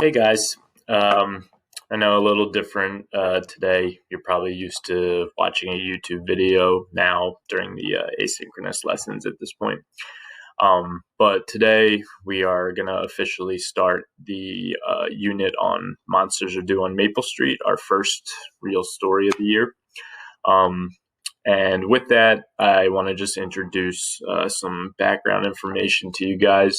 Hey guys, I know a little different today. You're probably used to watching a YouTube video now during the asynchronous lessons at this point. But today we are going to officially start the unit on Monsters Are Due on Maple Street, our first real story of the year. Um, and with that, I want to just introduce some background information to you guys.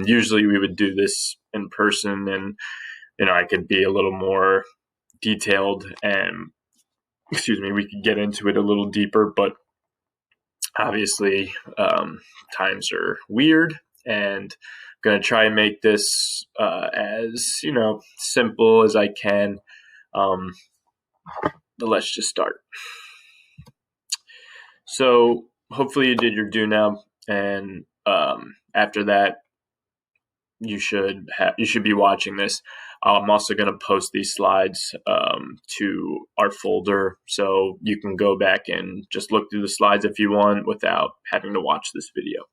Usually we would do this in person, and I could be a little more detailed and, we could get into it a little deeper, but obviously times are weird, and I'm going to try and make this as, simple as I can. But let's just start. So hopefully you did your due now, and after that, you should be watching this. I'm also going to post these slides to our folder, so you can go back and just look through the slides if you want without having to watch this video.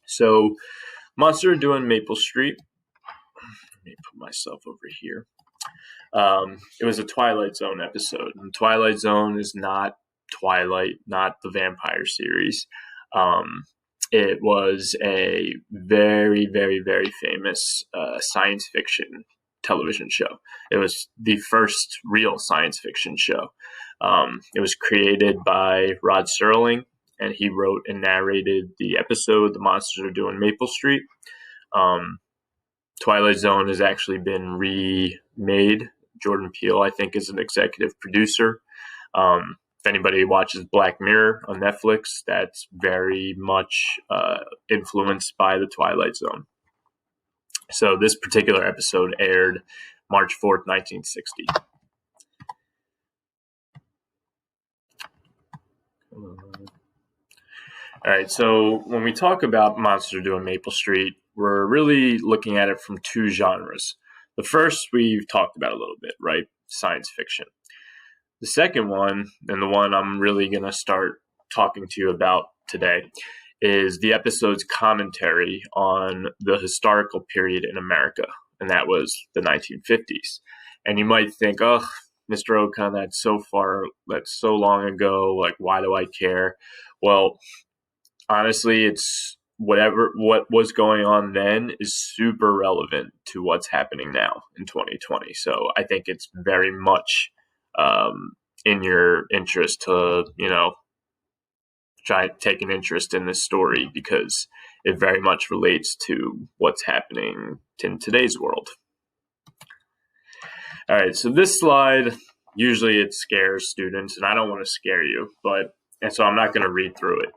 So, Monsters Are Due on Maple Street. Let me put myself over here. It was a Twilight Zone episode. And Twilight Zone is not Twilight, not the vampire series. It was a very, very, very famous science fiction television show. It was the first real science fiction show. It was created by Rod Serling, and he wrote and narrated the episode "The Monsters Are Due on Maple Street." Twilight Zone has actually been remade. Jordan Peele, I think, is an executive producer. If anybody watches Black Mirror on Netflix, that's very much influenced by the Twilight Zone. So this particular episode aired March 4th, 1960. All right, so when we talk about Monsters Are Due on Maple Street, we're really looking at it from two genres. The first we've talked about a little bit, right? Science fiction. The second one, and the one I'm really going to start talking to you about today, is the episode's commentary on the historical period in America, and that was the 1950s. And you might think, oh, Mr. Okon, that's so long ago, like, why do I care? Well, honestly, it's what was going on then is super relevant to what's happening now in 2020. So I think it's very much in your interest to, try to take an interest in this story, because it very much relates to what's happening in today's world. All right, so this slide, usually it scares students, and I don't want to scare you, and so I'm not going to read through it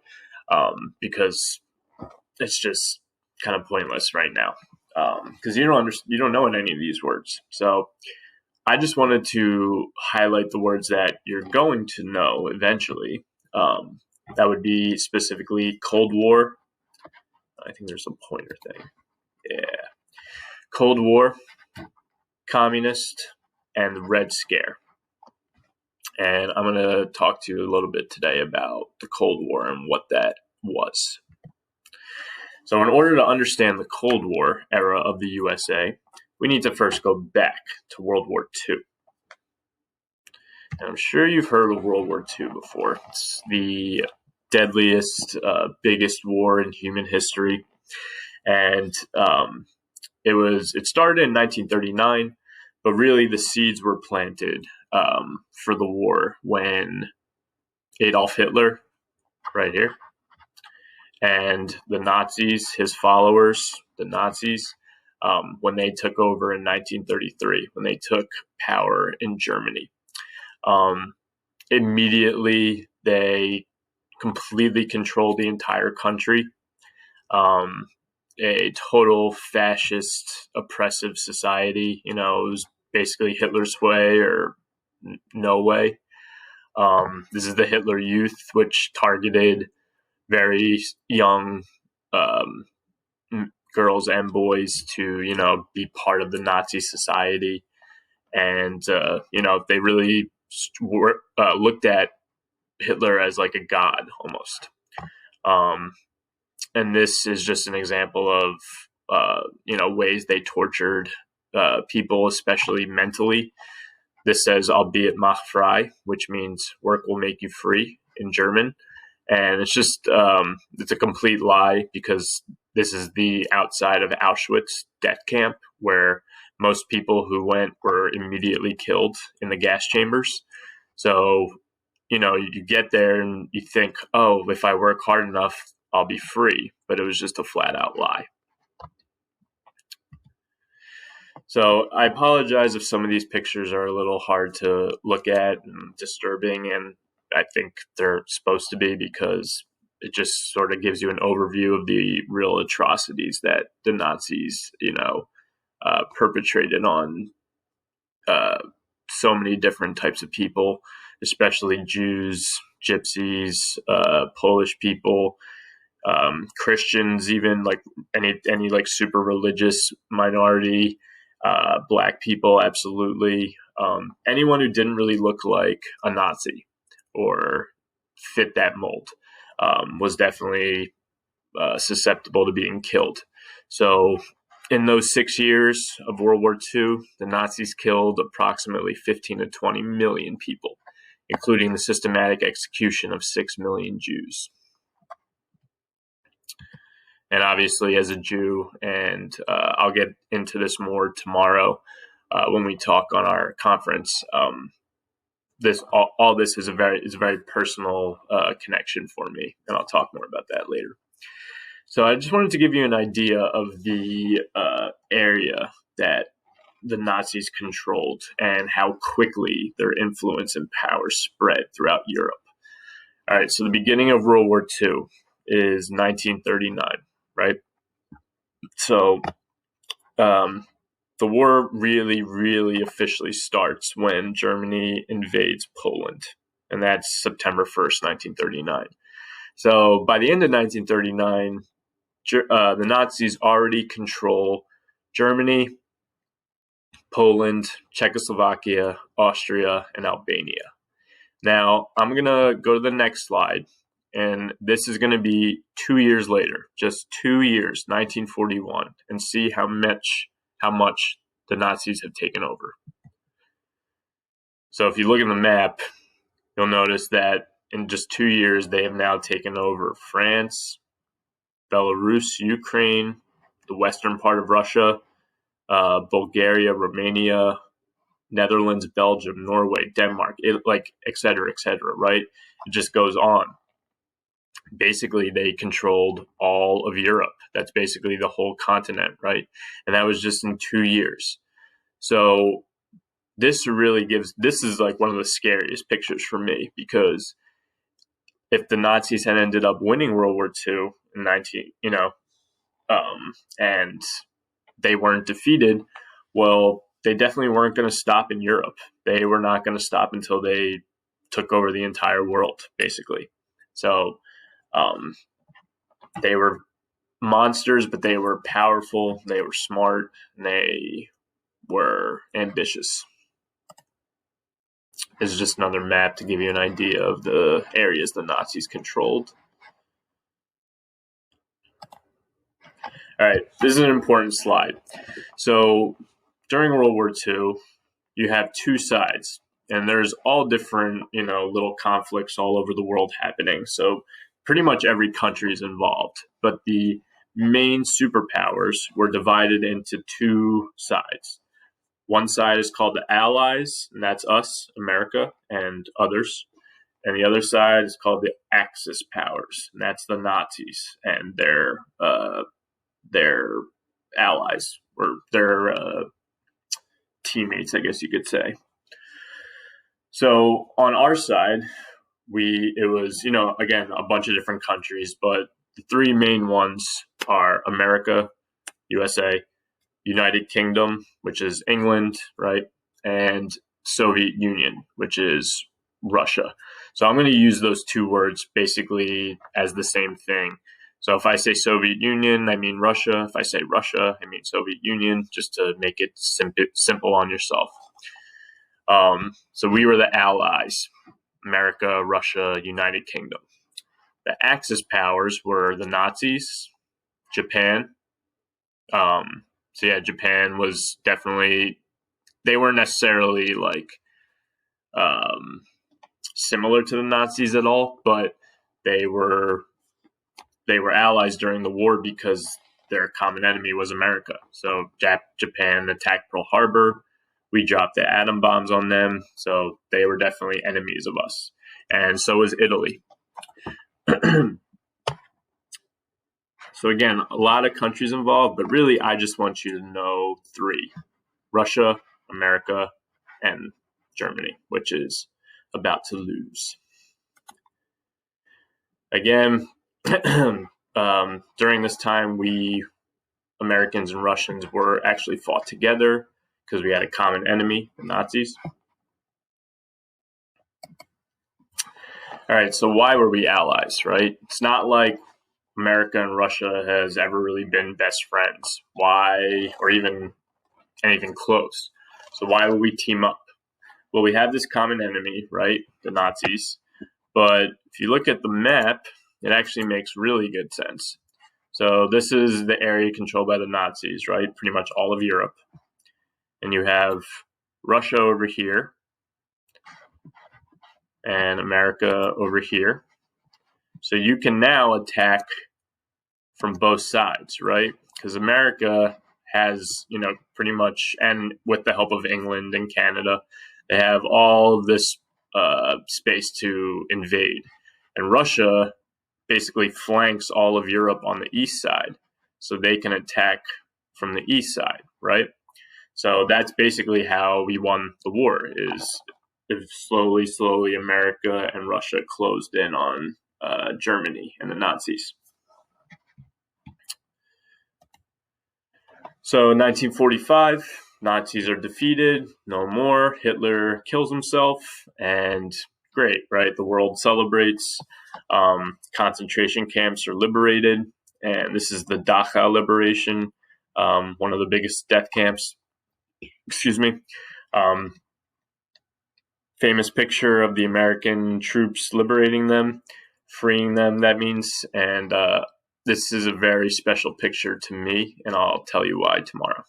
because it's just kind of pointless right now, because you don't know any of these words. So I just wanted to highlight the words that you're going to know eventually. That would be specifically Cold War. I think there's a pointer thing. Yeah. Cold War, Communist, and the Red Scare. And I'm going to talk to you a little bit today about the Cold War and what that was. So in order to understand the Cold War era of the USA, we need to first go back to World War II. And I'm sure you've heard of World War II before. It's the deadliest, biggest war in human history. And it started in 1939, but really the seeds were planted for the war when Adolf Hitler, right here, and the Nazis, his followers, the Nazis, when they took over in 1933, when they took power in Germany. Immediately, they completely controlled the entire country. A total fascist, oppressive society. It was basically Hitler's way or no way. This is the Hitler Youth, which targeted very young girls and boys to, be part of the Nazi society. And, they really looked at Hitler as like a god almost. And this is just an example of, ways they tortured people, especially mentally. This says "albeit mach frei," which means "work will make you free" in German, and it's a complete lie, because this is the outside of Auschwitz death camp, where most people who went were immediately killed in the gas chambers. So, you get there and you think, oh, if I work hard enough, I'll be free. But it was just a flat out lie. So I apologize if some of these pictures are a little hard to look at and disturbing, and I think they're supposed to be, because it just sort of gives you an overview of the real atrocities that the Nazis, perpetrated on uh, so many different types of people, especially Jews, Gypsies, Polish people, Christians, even like any like super religious minority, Black people, absolutely. Anyone who didn't really look like a Nazi or fit that mold was definitely susceptible to being killed. So, in those 6 years of World War II, the Nazis killed approximately 15 to 20 million people, including the systematic execution of 6 million Jews. And obviously, as a Jew, and I'll get into this more tomorrow when we talk on our conference. All this is a very personal connection for me, and I'll talk more about that later. So I just wanted to give you an idea of the area that the Nazis controlled and how quickly their influence and power spread throughout Europe. All right, so the beginning of World War II is 1939, right? So the war really, really officially starts when Germany invades Poland, and that's September 1st, 1939. So by the end of 1939, the Nazis already control Germany, Poland, Czechoslovakia, Austria, and Albania. Now, I'm going to go to the next slide, and this is going to be 2 years later, just 2 years, 1941, and see how much the Nazis have taken over. So if you look at the map, you'll notice that in just 2 years, they have now taken over France, Belarus, Ukraine, the western part of Russia, Bulgaria, Romania, Netherlands, Belgium, Norway, Denmark, et cetera, right? It just goes on. Basically, they controlled all of Europe. That's basically the whole continent, right? And that was just in 2 years. So this is like one of the scariest pictures for me, because if the Nazis had ended up winning World War II in and they weren't defeated, well, they definitely weren't going to stop in Europe. They were not going to stop until they took over the entire world, basically. So they were monsters, but they were powerful, they were smart, and they were ambitious. This is just another map to give you an idea of the areas the Nazis controlled. All right, this is an important slide. So during World War II, you have two sides, and there's all different, little conflicts all over the world happening. So pretty much every country is involved, but the main superpowers were divided into two sides. One side is called the Allies, and that's us, America, and others. And the other side is called the Axis powers, and that's the Nazis and their allies, or their teammates, I guess you could say. So on our side, it was, again, a bunch of different countries, but the three main ones are America, USA, United Kingdom, which is England, right, and Soviet Union, which is Russia. So I'm going to use those two words basically as the same thing. So if I say Soviet Union, I mean Russia. If I say Russia, I mean Soviet Union, just to make it simple on yourself. So we were the Allies: America, Russia, United Kingdom. The Axis powers were the Nazis, Japan, yeah, Japan was definitely, they weren't necessarily like similar to the Nazis at all, but they were allies during the war because their common enemy was America. So Japan attacked Pearl Harbor. We dropped the atom bombs on them. So they were definitely enemies of us. And so was Italy. So again, a lot of countries involved, but really I just want you to know three: Russia, America, and Germany, which is about to lose. Again, during this time, we Americans and Russians were actually fought together because we had a common enemy, the Nazis. All right, so why were we allies, right? It's not like America and Russia has ever really been best friends. Why, or even anything close? So why would we team up? Well, we have this common enemy, right? The Nazis. But if you look at the map, it actually makes really good sense. So this is the area controlled by the Nazis, right? Pretty much all of Europe. And you have Russia over here and America over here. So you can now attack from both sides, right? Because America has, pretty much, and with the help of England and Canada, they have all this space to invade. And Russia basically flanks all of Europe on the east side, so they can attack from the east side, right? So that's basically how we won the war. Is slowly, America and Russia closed in on Germany and the Nazis. So 1945, Nazis are defeated, no more. Hitler kills himself, and great, right? The world celebrates. Concentration camps are liberated, and this is the Dachau liberation, one of the biggest death camps. Excuse me. Famous picture of the American troops liberating them, freeing them, that means. And this is a very special picture to me, and I'll tell you why tomorrow.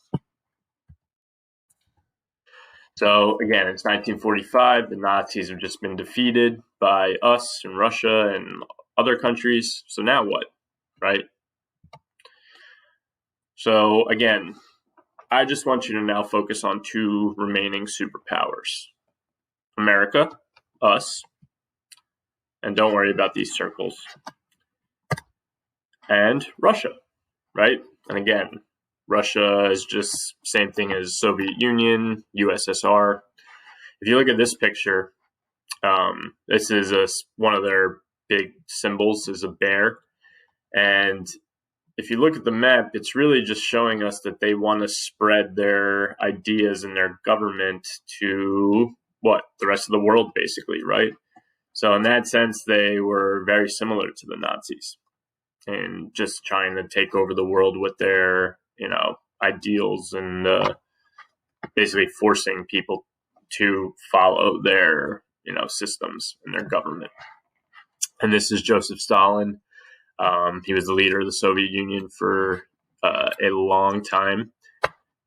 So again, it's 1945. The Nazis have just been defeated by us and Russia and other countries. So now what, right? So again, I just want you to now focus on two remaining superpowers: America, us, and don't worry about these circles, and Russia, right? And again, Russia is just same thing as Soviet Union, USSR. If you look at this picture, this is one of their big symbols is a bear. And if you look at the map, it's really just showing us that they want to spread their ideas and their government to the rest of the world, basically, right? So in that sense, they were very similar to the Nazis and just trying to take over the world with their, ideals and basically forcing people to follow their, systems and their government. And this is Joseph Stalin. He was the leader of the Soviet Union for a long time,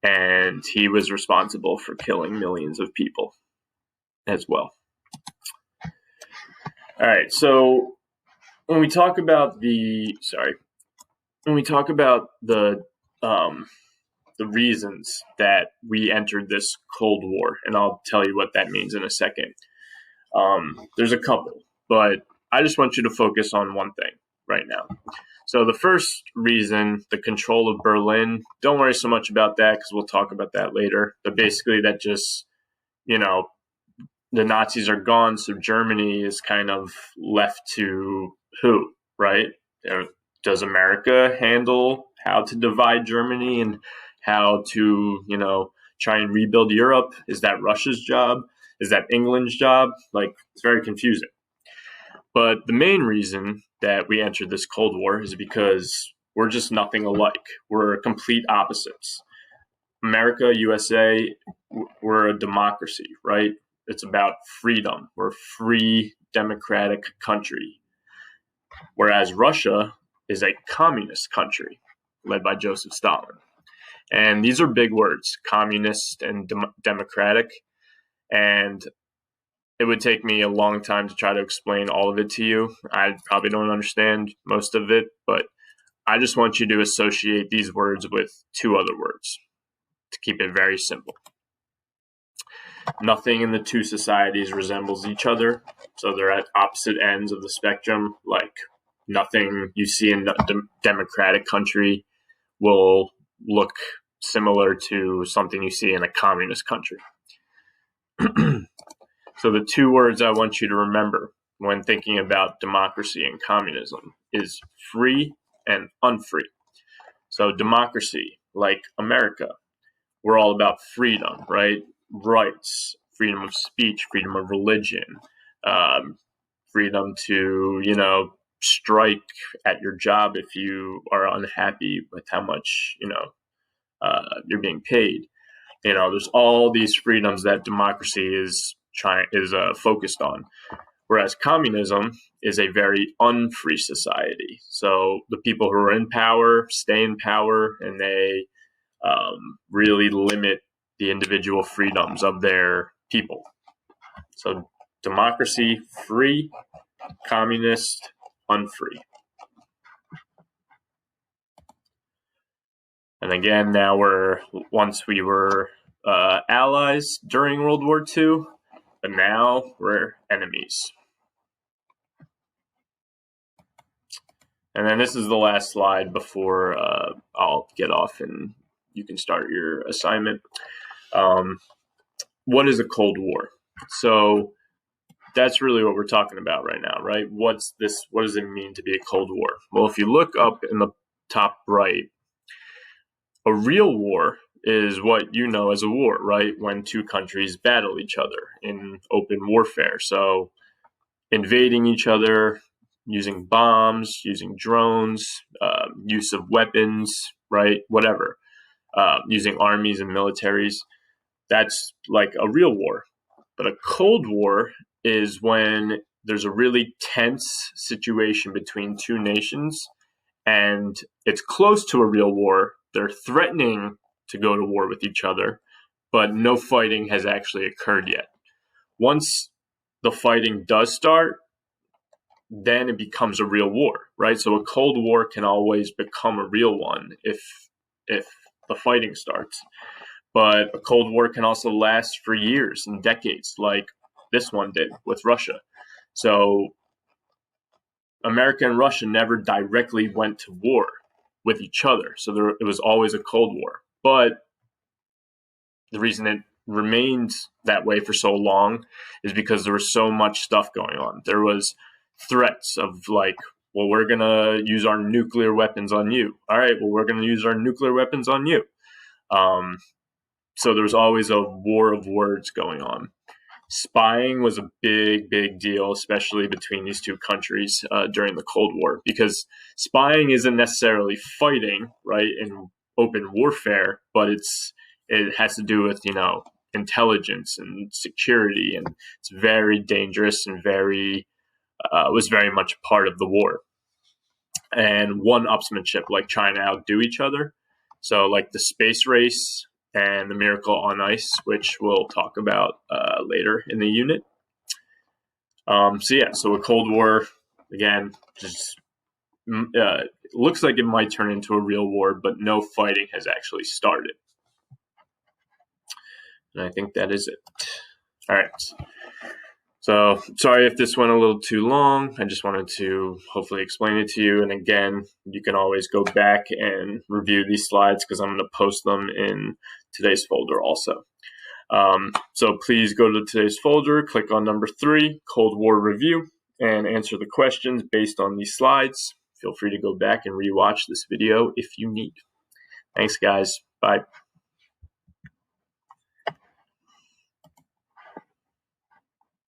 and he was responsible for killing millions of people as well. All right, so when we talk about the reasons that we entered this Cold War, and I'll tell you what that means in a second. There's a couple, but I just want you to focus on one thing right now. So the first reason, the control of Berlin, don't worry so much about that because we'll talk about that later. But basically that just, the Nazis are gone, so Germany is kind of left to who, right? Does America handle how to divide Germany and how to, try and rebuild Europe? Is that Russia's job? Is that England's job? It's very confusing. But the main reason that we entered this Cold War is because we're just nothing alike. We're complete opposites. America, USA, we're a democracy, right? It's about freedom. We're a free, democratic country. Whereas Russia is a communist country led by Joseph Stalin. And these are big words, communist and democratic. And it would take me a long time to try to explain all of it to you. I probably don't understand most of it, but I just want you to associate these words with two other words to keep it very simple. Nothing in the two societies resembles each other, so they're at opposite ends of the spectrum. Like nothing you see in a democratic country will look similar to something you see in a communist country. So the two words I want you to remember when thinking about democracy and communism is free and unfree. So democracy, like America, we're all about freedom, right? Rights, freedom of speech, freedom of religion, freedom to, strike at your job if you are unhappy with how much, you're being paid. There's all these freedoms that democracy is focused on. Whereas communism is a very unfree society. So the people who are in power stay in power, and they really limit the individual freedoms of their people. So democracy, free; communist, unfree. And again, now once we were allies during World War II, but now we're enemies. And then this is the last slide before I'll get off and you can start your assignment. What is a Cold War? So that's really what we're talking about right now, right? What does it mean to be a Cold War? Well, if you look up in the top right, a real war is what you know as a war, right? When two countries battle each other in open warfare. So invading each other, using bombs, using drones, use of weapons, right? Whatever. Using armies and militaries. That's like a real war. But a Cold War is when there's a really tense situation between two nations and it's close to a real war. They're threatening to go to war with each other, but no fighting has actually occurred yet. Once the fighting does start, then it becomes a real war, right? So a Cold War can always become a real one if the fighting starts. But a Cold War can also last for years and decades, like this one did with Russia. So America and Russia never directly went to war with each other. So it was always a Cold War. But the reason it remained that way for so long is because there was so much stuff going on. There was threats of like, well, we're going to use our nuclear weapons on you. All right, well, we're going to use our nuclear weapons on you. So there was always a war of words going on. Spying was a big, big deal, especially between these two countries during the Cold War, because spying isn't necessarily fighting, right, in open warfare, but it has to do with, intelligence and security, and it's very dangerous and was very much part of the war. And one-upsmanship, like trying to outdo each other. So like the space race and the Miracle on Ice, which we'll talk about later in the unit. So a Cold War, again, just looks like it might turn into a real war, but no fighting has actually started. And I think that is it. All right. So sorry if this went a little too long. I just wanted to hopefully explain it to you. And again, you can always go back and review these slides because I'm going to post them in today's folder also. So please go to today's folder, click on number 3, Cold War Review, and answer the questions based on these slides. Feel free to go back and rewatch this video if you need. Thanks, guys. Bye.